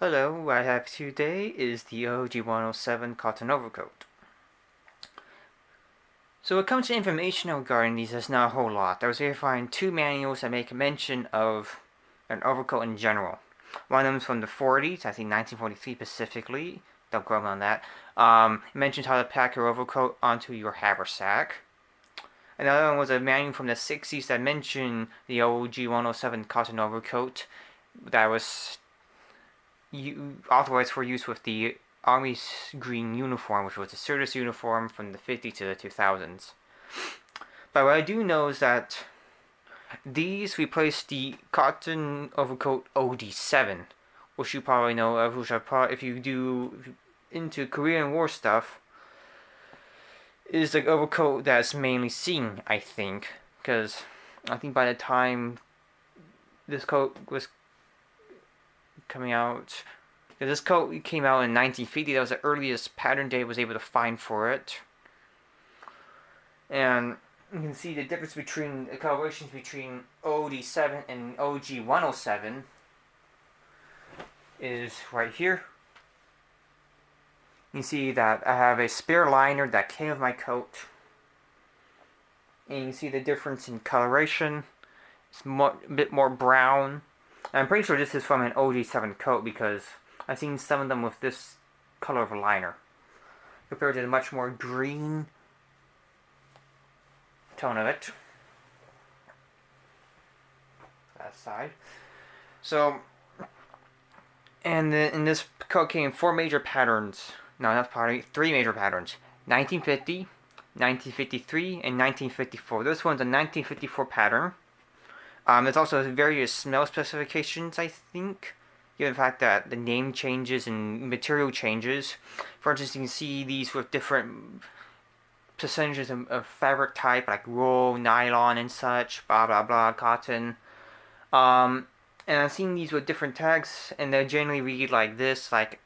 Hello, what I have today is the OG107 cotton overcoat. So when it comes to information regarding these, there's not a whole lot. I was able to find two manuals that make a mention of an overcoat in general. One of them is from the 40s, I think 1943 specifically. Don't quote me on that. It mentions how to pack your overcoat onto your haversack. Another one was a manual from the 60s that mentioned the OG107 cotton overcoat that was authorized for use with the Army's green uniform, which was the service uniform from the 50s to the 2000s. But what I do know is that these replaced the cotton overcoat OD7, which you probably know of, which if you do into Korean War stuff, is the overcoat that's mainly seen, I think, because I think by the time this coat was coming out, this coat came out in 1950. That was the earliest pattern Dave was able to find for it. And you can see the difference between the colorations between OD7 and OG107 is right here. You see that I have a spare liner that came with my coat. And you can see the difference in coloration. It's a bit more brown. And I'm pretty sure this is from an OG7 coat because I've seen some of them with this color of a liner compared to the much more green tone of it. That side. So, and in this coat came in four major patterns. No, that's probably three major patterns: 1950, 1953, and 1954. This one's a 1954 pattern. There's also various smell specifications, I think, given the fact that the name changes and material changes. For instance, you can see these with different percentages of fabric type, like wool, nylon, and such, blah blah blah, cotton. And I've seen these with different tags, and they generally read like this, like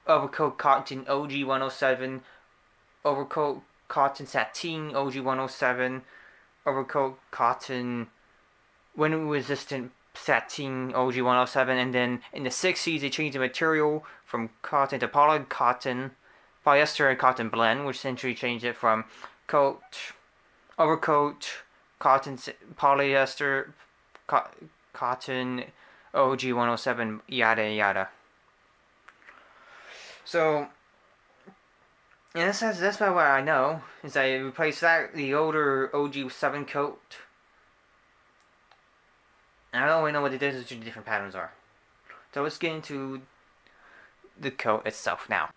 overcoat cotton OG107, overcoat cotton sateen OG107, overcoat cotton wind resistant sateen OG107, and then in the 60s they changed the material from cotton to polyester and cotton blend, which essentially changed it from overcoat, cotton, polyester, cotton, OG107, yada yada. So, and that's about what I know. Is I replaced the older OG7 coat. And I don't really know what the difference between the different patterns are. So let's get into the coat itself now.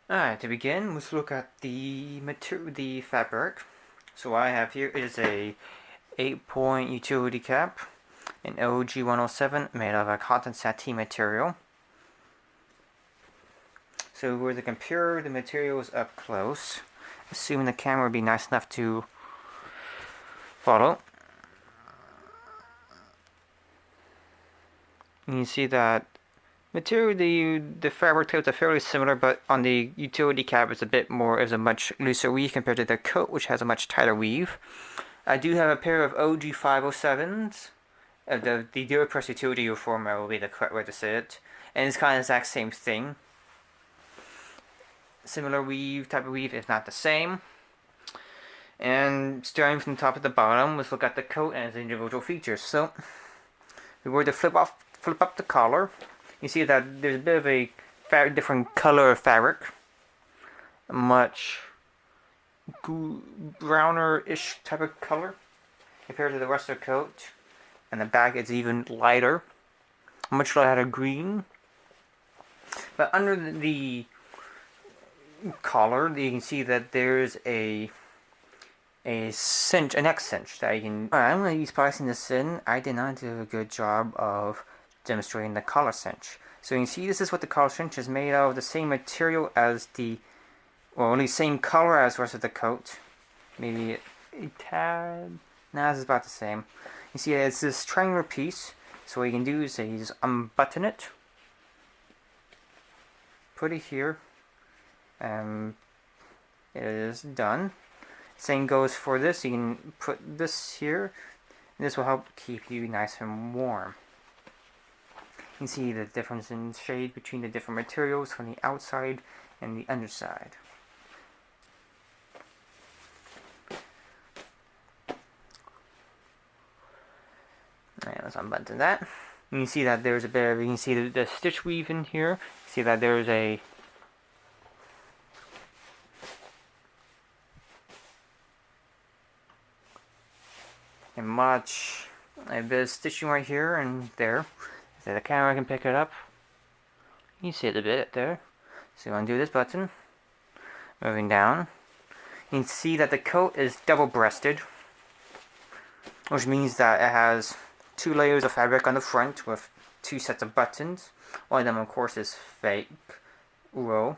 Alright, to begin, let's look at the fabric. So what I have here is a 8-point utility cap, an OG107 made of a cotton sateen material. So we're to compare the materials up close, assuming the camera would be nice enough to follow. You can see that material, the fabric types are fairly similar, but on the utility cap is a much looser weave compared to the coat, which has a much tighter weave. I do have a pair of OG507s. The Dual Press Utility Uniform will be the correct way to say it. And it's kind of the exact same thing. Similar weave, type of weave, if not the same. And starting from the top to the bottom, let's look at the coat and its individual features. So, we were to flip up the collar. You see that there's a bit of a different color of fabric. A much browner-ish type of color compared to the rest of the coat. And the back is even lighter. Much lighter green. But under the collar, you can see that there's a cinch, a neck cinch that you can. I'm going to be splicing this in. I did not do a good job of demonstrating the collar cinch. So you can see this is what the collar cinch is made of. The same material as only same color as the rest of the coat. Maybe a tad. Nah, this is about the same. You see it's this triangular piece. So what you can do is you just unbutton it. Put it here. It is done. Same goes for this. You can put this here. And this will help keep you nice and warm. You can see the difference in shade between the different materials from the outside and the underside. Alright, let's unbutton that. You can see that there's a bit of, you can see the stitch weave in here. You see that there's a bit of stitching right here and there. So the camera can pick it up. You see it a bit there. So you undo this button. Moving down. You can see that the coat is double-breasted, which means that it has 2 layers of fabric on the front with 2 sets of buttons. One of them, of course, is fake wool.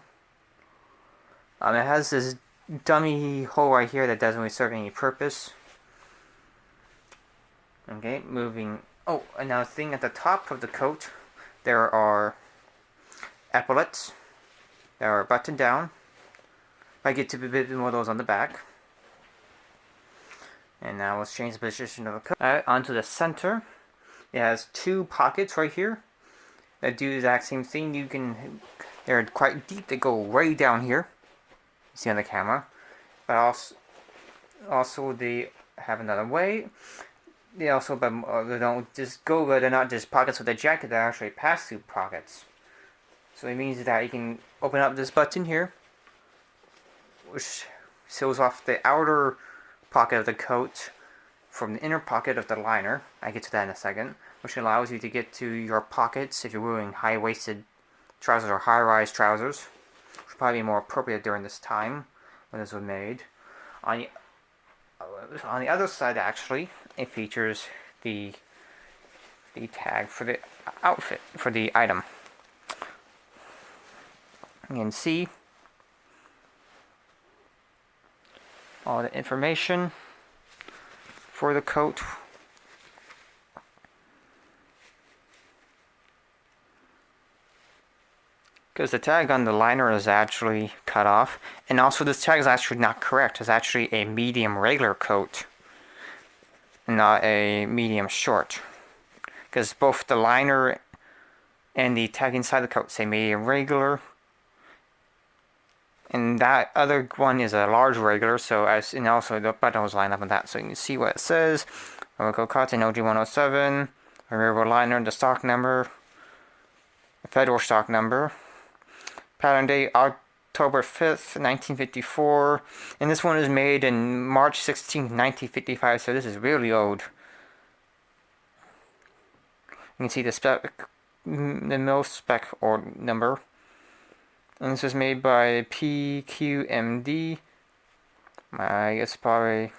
It has this dummy hole right here that doesn't really serve any purpose. Okay, moving. Oh, another thing, at the top of the coat, there are epaulets that are buttoned down. I get to a bit more of those on the back. And now let's change the position of the coat. Onto the center. It has 2 pockets right here that do the exact same thing. They're quite deep. They go way down here. You see on the camera. But also they have another way. They also, but they don't just go, but they're not just pockets with the jacket. They're actually pass-through pockets. So it means that you can open up this button here, which seals off the outer pocket of the coat from the inner pocket of the liner. I get to that in a second. Which allows you to get to your pockets if you're wearing high-waisted trousers or high-rise trousers. Which would probably be more appropriate during this time when this was made. On the other side, actually, it features the tag for the outfit, for the item. You can see all the information for the coat. Because the tag on the liner is actually cut off. And also this tag is actually not correct. It's actually a medium regular coat, not a medium short. Because both the liner and the tag inside the coat say medium regular. And that other one is a large regular, and also the buttons line up on that. So you can see what it says. Local cotton OG107, removable liner, the stock number, the federal stock number. Pattern date October 5th, 1954. And this one is made in March 16th, 1955, so this is really old. You can see the spec, the mill spec or number. And this was made by PQMD. I guess probably,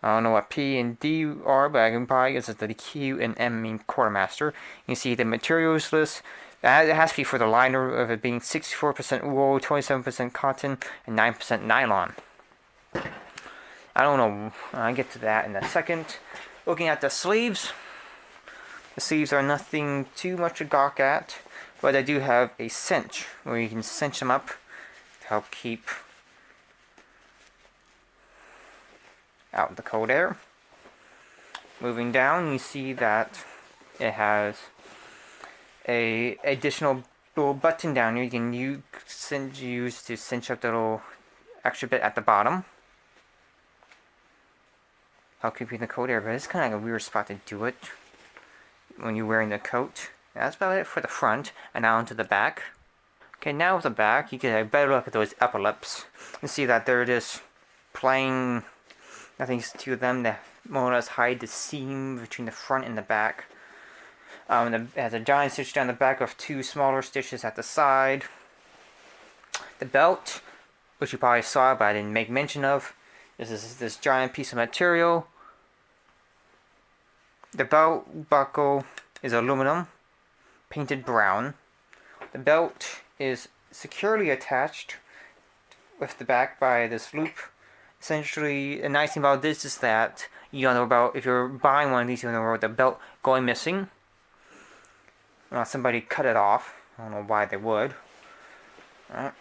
I don't know what P and D are, but I can probably guess that the Q and M mean quartermaster. You can see the materials list. It has to be for the liner of it being 64% wool, 27% cotton, and 9% nylon. I don't know. I'll get to that in a second. Looking at the sleeves. The sleeves are nothing too much to gawk at, but they do have a cinch where you can cinch them up to help keep out the cold air. Moving down, you see that it has a additional little button down here you can use to cinch up the little extra bit at the bottom. Help keep you in the cold air, but it's kind of like a weird spot to do it when you're wearing the coat. That's about it for the front, and now onto the back. Okay, now with the back, you get a better look at those epaulets. You see that they're just plain, nothing to them that more or less hide the seam between the front and the back. It has a giant stitch down the back of 2 smaller stitches at the side. The belt, which you probably saw but I didn't make mention of, is this giant piece of material. The belt buckle is aluminum, painted brown. The belt is securely attached with the back by this loop. Essentially, the nice thing about this is that you don't know about, if you're buying one of these, you don't know about the belt going missing. Somebody cut it off. I don't know why they would. Alright.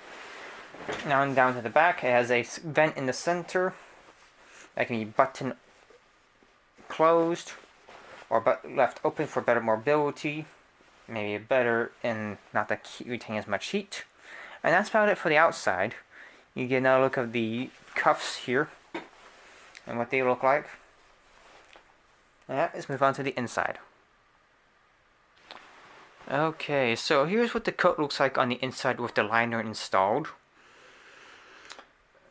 Now down to the back, it has a vent in the center that can be button closed or left open for better mobility. maybe better and not to retain as much heat. And that's about it for the outside. You get another look of the cuffs here and what they look like. Let's move on to the inside. Okay, so here's what the coat looks like on the inside with the liner installed.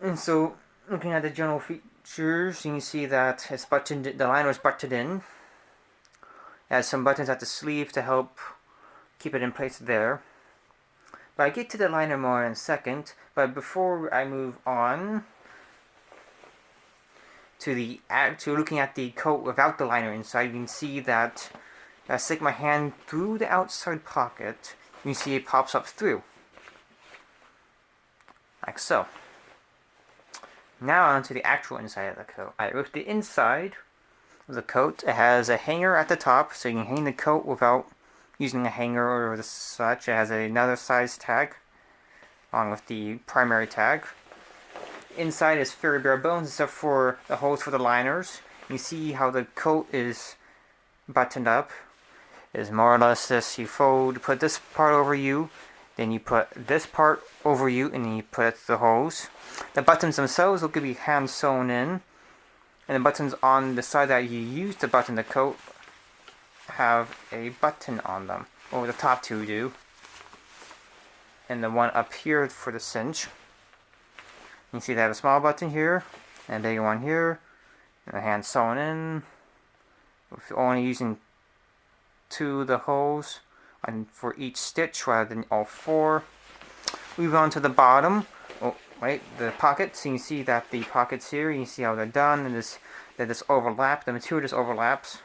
And so, looking at the general features, you can see that it's buttoned. The liner is buttoned in. It has some buttons at the sleeve to help keep it in place there. But I get to the liner more in a second. But before I move on to looking at the coat without the liner inside, you can see that I stick my hand through the outside pocket. You can see it pops up through, like so. Now onto the actual inside of the coat. Alright, with the inside of the coat, it has a hanger at the top, so you can hang the coat without using a hanger or such. It has another size tag, along with the primary tag. Inside is fairly bare bones, except for the holes for the liners. You see how the coat is buttoned up. Is more or less this: you put this part over you, then you put this part over you, and then you put the holes. The buttons themselves will be hand sewn in, and the buttons on the side that you use to button the coat have a button on them, or the top two do, and the one up here for the cinch. You see they have a small button here, and a bigger one here, and the hand sewn in, with only using 2 of the holes and for each stitch rather than all 4. Move on to the bottom. Oh, wait, the pockets. So you can see that the pockets here, you can see how they're done, and that this overlap. The material just overlaps,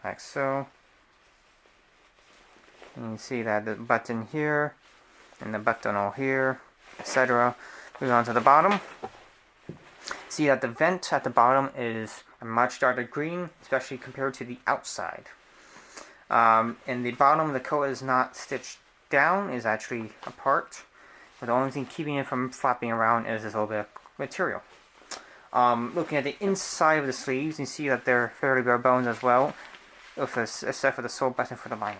like so. You can see that the button here and the button all here, etc. Move on to the bottom. See that the vent at the bottom is a much darker green, especially compared to the outside. In the bottom, the coat is not stitched down, is actually apart. But the only thing keeping it from flapping around is this little bit of material. Looking at the inside of the sleeves, you see that they're fairly bare bones as well, except for the sole button for the liner.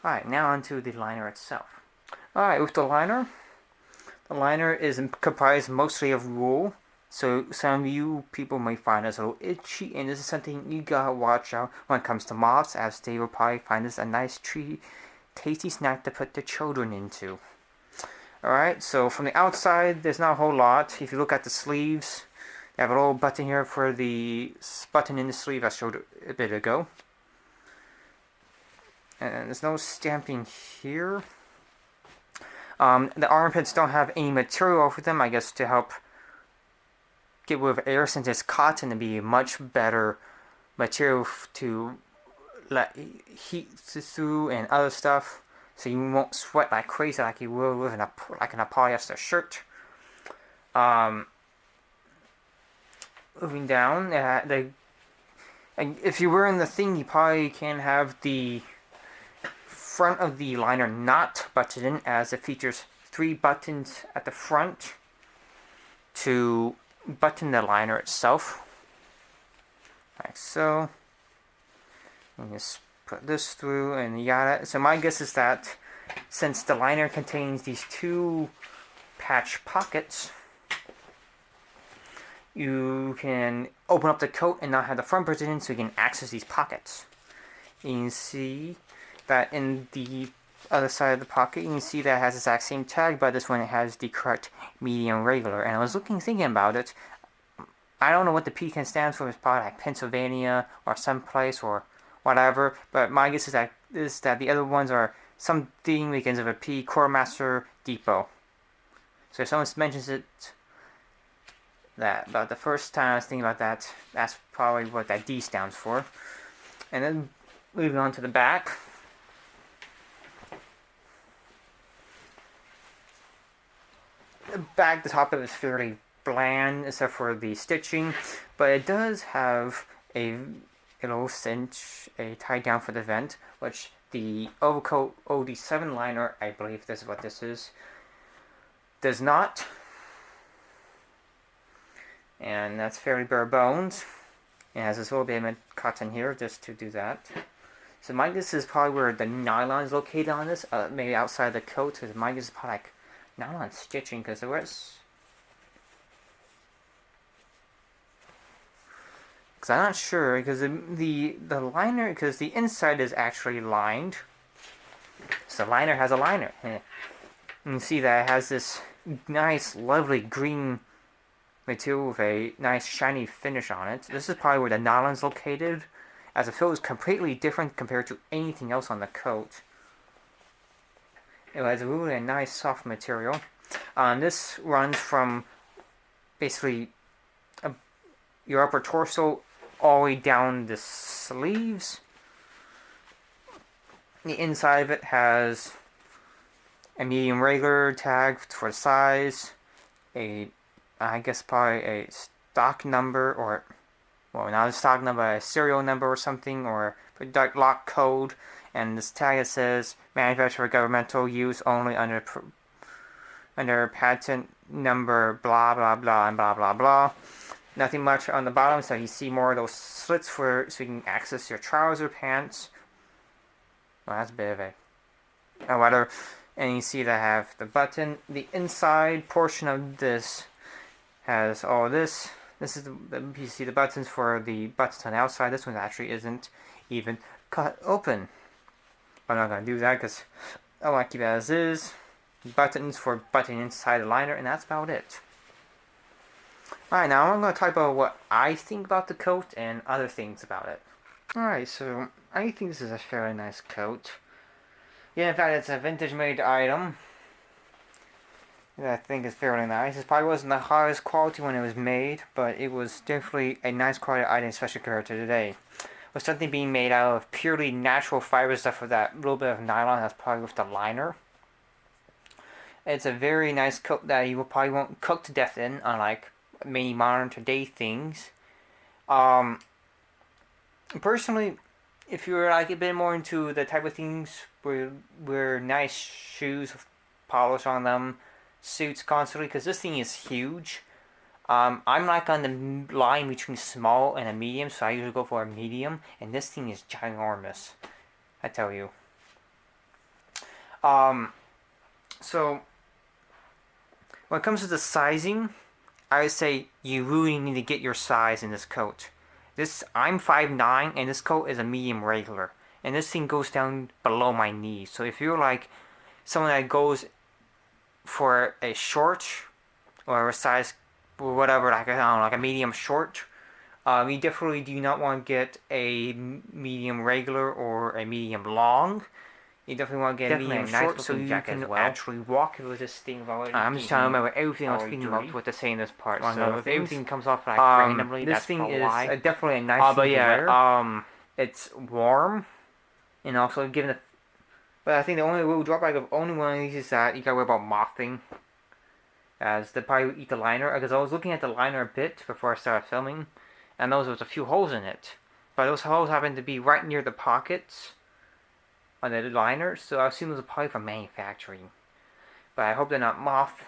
Alright, now onto the liner itself. Alright, with the liner is comprised mostly of wool. So some of you people may find this a little itchy, and this is something you gotta watch out when it comes to moths, as they will probably find this a nice tasty snack to put the children into. Alright, so from the outside, there's not a whole lot. If you look at the sleeves, they have a little button here for the button in the sleeve I showed a bit ago. And there's no stamping here. The armpits don't have any material over them, I guess to help get rid of air, since it's cotton, to be a much better material to let heat through and other stuff, so you won't sweat like crazy like you will with in a polyester shirt. Moving down, if you're wearing the thing, you probably can have the front of the liner not buttoned in, as it features 3 buttons at the front to button the liner itself, like so. And just put this through and yada. So my guess is that since the liner contains these 2 patch pockets, you can open up the coat and not have the front button in, so you can access these pockets. You can see that in the other side of the pocket, you can see that it has the exact same tag, but this one it has the correct medium regular. And I was thinking about it. I don't know what the pecan stands for. It's probably like Pennsylvania or someplace or whatever. But my guess is that the other ones are something begins with a P, Quartermaster Depot. So if someone mentions it, but the first time I was thinking about that, that's probably what that D stands for. And then moving on to the back. The top of it is fairly bland, except for the stitching, but it does have a little cinch, a tie down for the vent, which the Overcoat OD7 liner, I believe this is what this is, does not. And that's fairly bare bones. It has this little bit of cotton here just to do that. So my guess is probably where the nylon is located on this, maybe outside the coat. Because my guess is probably like nylon stitching, because the rest. Because I'm not sure, because the liner, because the inside is actually lined. So the liner has a liner. And you see that it has this nice, lovely green material with a nice shiny finish on it. This is probably where the nylon is located, as the feel is completely different compared to anything else on the coat. It has really a nice soft material. This runs from basically your upper torso all the way down the sleeves. The inside of it has a medium regular tag for the size, I guess probably a stock number, or, well, not a stock number, a serial number or something, or product lock code, and this tag that says manufacturer governmental use only under patent number blah blah blah and blah blah blah. Nothing much on the bottom, so you see more of those slits so you can access your trouser pants. Well, that's a bit of a whatever. And you see that I have the button. The inside portion of this has all this. This is you see the buttons for the buttons on the outside. This one actually isn't even cut open. But I'm not going to do that because I want to keep it as is. Buttons for buttoning inside the liner, and that's about it. Alright, now I'm going to talk about what I think about the coat and other things about it. Alright, so I think this is a fairly nice coat. Yeah, in fact, it's a vintage made item that I think is fairly nice. It probably wasn't the highest quality when it was made, but it was definitely a nice quality item, especially compared to today. With something being made out of purely natural fiber stuff with that little bit of nylon, that's probably with the liner. It's a very nice coat that you probably won't cook to death in, unlike many modern today things. Personally, if you're like a bit more into the type of things where wear nice shoes with polish on them, suits constantly, because this thing is huge. I'm like on the line between small and a medium, so I usually go for a medium, and this thing is ginormous, I tell you. So when it comes to the sizing, I would say you really need to get your size in this coat. I'm 5'9", and this coat is a medium regular, and this thing goes down below my knees. So if you're like someone that goes for a short or a size whatever, like I don't know, like a medium short, you definitely do not want to get a medium regular or a medium long. You definitely want to get a medium short so you can actually walk with this thing. I'm just trying to remember everything I was thinking about what to say in this part. So if everything comes off like randomly, this thing is definitely a nice thing to wear. It's warm, and also given the. But I think the only real drawback of only one of these is that you gotta worry about mothing, as they probably eat the liner. Because I was looking at the liner a bit before I started filming, and there was a few holes in it, but those holes happened to be right near the pockets on the liner, so I assume those are probably from manufacturing. But I hope they're not moth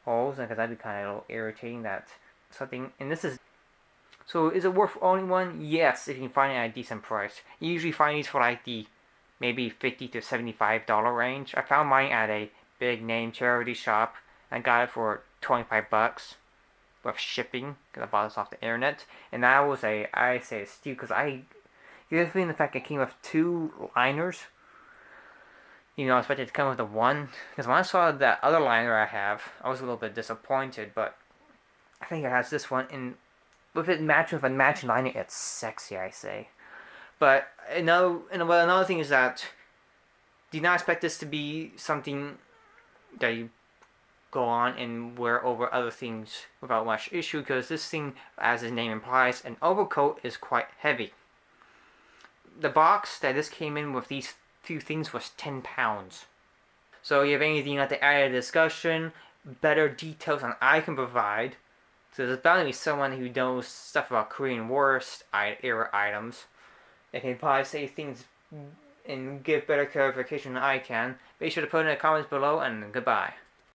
holes, because that'd be kind of a little irritating. That something. And this is. So is it worth owning one? Yes, if you can find it at a decent price. You usually find these for like the maybe $50 to $75 range. I found mine at a big name charity shop. I got it for $25 with shipping, because I bought this off the internet. And that was I say a steal, because given the fact it came with 2 liners, I expected it to come with the one. Because when I saw that other liner I have, I was a little bit disappointed, but I think it has this one, and with it matching with a matching liner, it's sexy, I say. But another thing is that do not expect this to be something that you go on and wear over other things without much issue, because this thing, as the name implies, an overcoat is quite heavy. The box that this came in with these 2 things was 10 pounds. So you have anything you'd like to add to the discussion, better details than I can provide. So there's bound to be someone who knows stuff about Korean War era items. They can probably say things and give better clarification than I can. Be sure to put in the comments below, and goodbye.